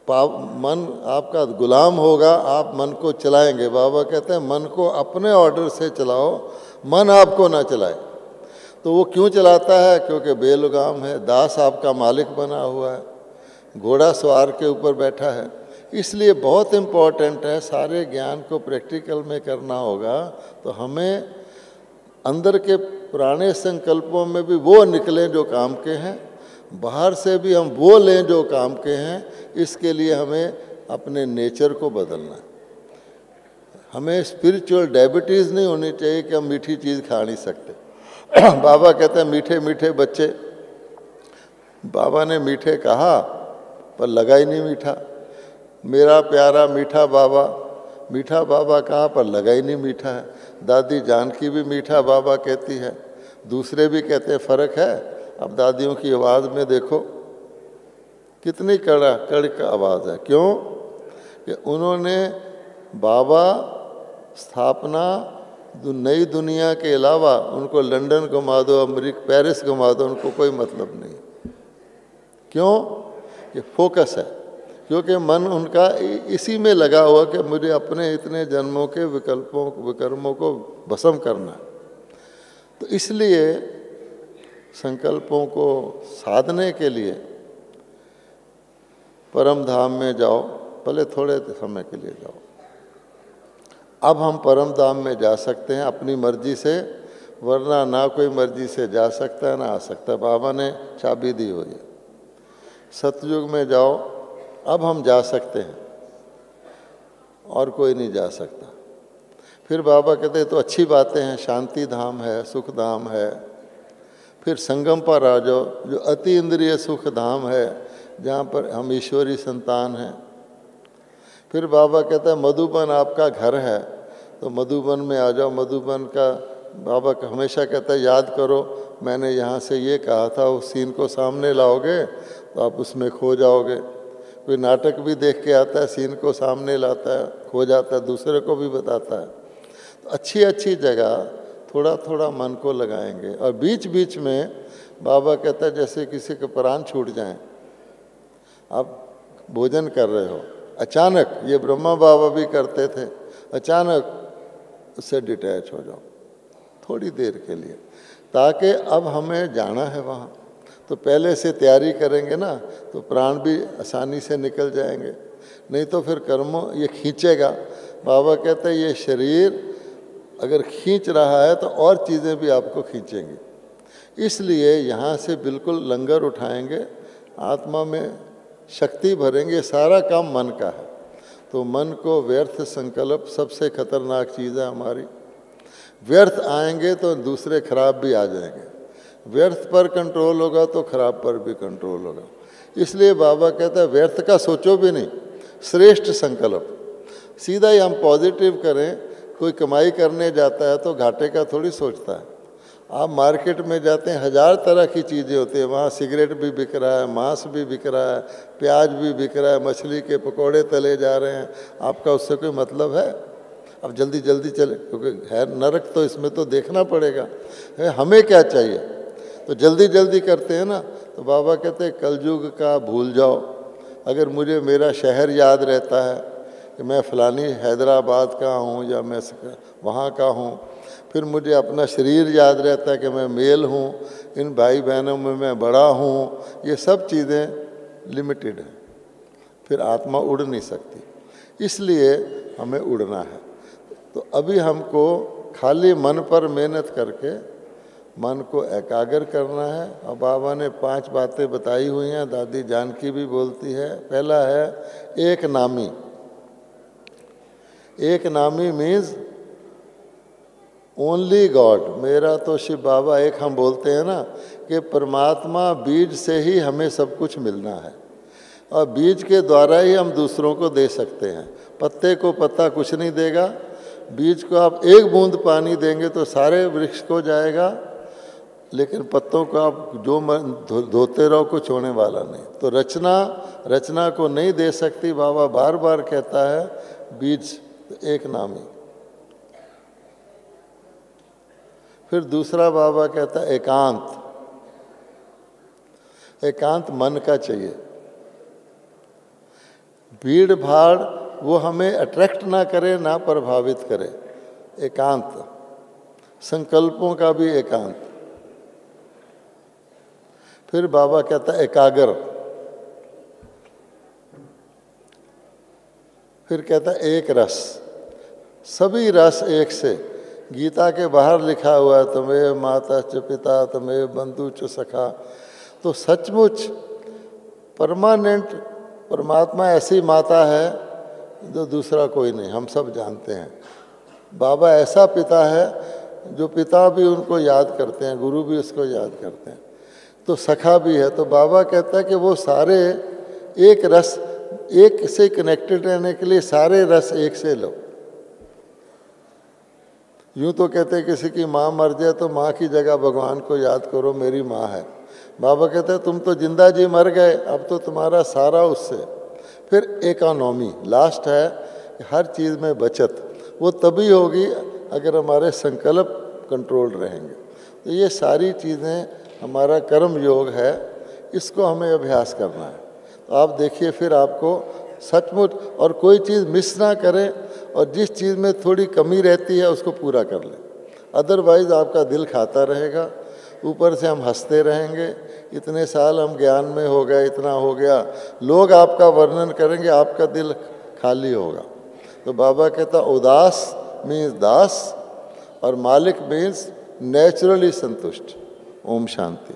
मन आपका गुलाम होगा, आप मन को चलाएंगे। बाबा कहते हैं मन को अपने ऑर्डर से चलाओ, मन आपको ना चलाए। तो वो क्यों चलाता है? क्योंकि बेलगाम है, दास आपका मालिक बना हुआ है, घोड़ा सवार के ऊपर बैठा है। इसलिए बहुत इम्पोर्टेंट है, सारे ज्ञान को प्रैक्टिकल में करना होगा। तो हमें अंदर के पुराने संकल्पों में भी वो निकलें जो काम के हैं, बाहर से भी हम वो लें जो काम के हैं। इसके लिए हमें अपने नेचर को बदलना है। हमें स्पिरिचुअल डायबिटीज़ नहीं होनी चाहिए कि हम मीठी चीज़ खा नहीं सकते। बाबा कहते हैं मीठे मीठे बच्चे, बाबा ने मीठे कहा पर लगा ही नहीं मीठा। मेरा प्यारा मीठा बाबा कहा पर लगा ही नहीं मीठा है। दादी जानकी भी मीठा बाबा कहती है, दूसरे भी कहते हैं, फ़र्क है। अब दादियों की आवाज़ में देखो कितनी कड़क आवाज़ है। क्यों? कि उन्होंने बाबा स्थापना नई दुनिया के अलावा उनको लंदन घुमा दो, अमेरिका पेरिस घुमा दो, उनको कोई मतलब नहीं। क्यों? ये फोकस है, क्योंकि मन उनका इसी में लगा हुआ कि मुझे अपने इतने जन्मों के विकर्मों को भस्म करना है। तो इसलिए संकल्पों को साधने के लिए परम धाम में जाओ, भले थोड़े समय के लिए जाओ। अब हम परम धाम में जा सकते हैं अपनी मर्जी से, वरना ना कोई मर्जी से जा सकता है ना आ सकता है। बाबा ने चाबी दी हुई है। सतयुग में जाओ, अब हम जा सकते हैं और कोई नहीं जा सकता। फिर बाबा कहते हैं तो अच्छी बातें हैं, शांति धाम है, सुख धाम है। फिर संगम पर आ जाओ जो अति इंद्रिय सुख धाम है, जहाँ पर हम ईश्वरी संतान हैं। फिर बाबा कहता है मधुबन आपका घर है, तो मधुबन में आ जाओ। मधुबन का बाबा का हमेशा कहता है याद करो मैंने यहाँ से ये कहा था, उस सीन को सामने लाओगे तो आप उसमें खो जाओगे। कोई नाटक भी देख के आता है, सीन को सामने लाता है, खो जाता है, दूसरे को भी बताता है। तो अच्छी अच्छी जगह थोड़ा थोड़ा मन को लगाएंगे। और बीच बीच में बाबा कहता है जैसे किसी के प्राण छूट जाएं, आप भोजन कर रहे हो, अचानक, ये ब्रह्मा बाबा भी करते थे, अचानक उससे डिटैच हो जाओ थोड़ी देर के लिए, ताकि अब हमें जाना है वहाँ, तो पहले से तैयारी करेंगे ना तो प्राण भी आसानी से निकल जाएंगे, नहीं तो फिर कर्म ये खींचेगा। बाबा कहते हैं ये शरीर अगर खींच रहा है तो और चीज़ें भी आपको खींचेंगी, इसलिए यहाँ से बिल्कुल लंगर उठाएंगे, आत्मा में शक्ति भरेंगे, सारा काम मन का है। तो मन को व्यर्थ संकल्प सबसे खतरनाक चीज़ है हमारी। व्यर्थ आएंगे तो दूसरे खराब भी आ जाएंगे, व्यर्थ पर कंट्रोल होगा तो खराब पर भी कंट्रोल होगा। इसलिए बाबा कहता है व्यर्थ का सोचो भी नहीं, श्रेष्ठ संकल्प। सीधा ही हम पॉजिटिव करें, कोई कमाई करने जाता है तो घाटे का थोड़ी सोचता है। आप मार्केट में जाते हैं, 1000 तरह की चीज़ें होती है, वहाँ सिगरेट भी बिक रहा है, मांस भी बिक रहा है, प्याज भी बिक रहा है, मछली के पकोड़े तले जा रहे हैं, आपका उससे कोई मतलब है? अब जल्दी जल्दी चले, क्योंकि है नरक तो इसमें तो देखना पड़ेगा, हमें क्या चाहिए, तो जल्दी जल्दी करते हैं ना। तो बाबा कहते हैं कलयुग का भूल जाओ। अगर मुझे मेरा शहर याद रहता है कि मैं फ़लानी हैदराबाद का हूँ या मैं वहाँ का हूँ, फिर मुझे अपना शरीर याद रहता है कि मैं मेल हूँ, इन भाई बहनों में मैं बड़ा हूँ, ये सब चीज़ें लिमिटेड हैं, फिर आत्मा उड़ नहीं सकती, इसलिए हमें उड़ना है। तो अभी हमको खाली मन पर मेहनत करके मन को एकाग्र करना है। और बाबा ने 5 बातें बताई हुई हैं, दादी जानकी भी बोलती है। पहला है एक नामी। एक नामी मीन्स ओनली गॉड। मेरा तो शिव बाबा एक, हम बोलते हैं ना कि परमात्मा बीज से ही हमें सब कुछ मिलना है, और बीज के द्वारा ही हम दूसरों को दे सकते हैं। पत्ते को पत्ता कुछ नहीं देगा, बीज को आप एक बूंद पानी देंगे तो सारे वृक्ष को जाएगा, लेकिन पत्तों को आप जो धोते रहो कुछ होने वाला नहीं। तो रचना को नहीं दे सकती। बाबा बार बार कहता है बीज एक नामी। फिर दूसरा बाबा कहता है एकांत। एकांत मन का चाहिए। भीड़ भाड़ वो हमें अट्रैक्ट ना करे, ना प्रभावित करे। एकांत। संकल्पों का भी एकांत। फिर बाबा कहता है एकाग्र। फिर कहता है एक रस। सभी रस एक से। गीता के बाहर लिखा हुआ है तमेव माता च पिता तमेव बंधु च सखा। तो सचमुच परमानेंट परमात्मा ऐसी माता है जो दूसरा कोई नहीं, हम सब जानते हैं। बाबा ऐसा पिता है जो पिता भी उनको याद करते हैं, गुरु भी उसको याद करते हैं। तो सखा भी है। तो बाबा कहता है कि वो सारे एक रस, एक से कनेक्टेड रहने के लिए सारे रस एक से लो। यूँ तो कहते हैं किसी की माँ मर जाए तो माँ की जगह भगवान को याद करो, मेरी माँ है। बाबा कहते हैं तुम तो जिंदा जी मर गए, अब तो तुम्हारा सारा उससे। फिर इकोनॉमी लास्ट है, हर चीज़ में बचत। वो तभी होगी अगर हमारे संकल्प कंट्रोल रहेंगे। तो ये सारी चीज़ें हमारा कर्म योग है, इसको हमें अभ्यास करना है। तो आप देखिए फिर आपको सचमुच, और कोई चीज़ मिस ना करें, और जिस चीज़ में थोड़ी कमी रहती है उसको पूरा कर लें। अदरवाइज़ आपका दिल खाता रहेगा, ऊपर से हम हंसते रहेंगे, इतने साल हम ज्ञान में हो गए, इतना हो गया, लोग आपका वर्णन करेंगे, आपका दिल खाली होगा। तो बाबा कहता उदास मीन्स दास, और मालिक मीन्स नेचुरली संतुष्ट। ओम शांति।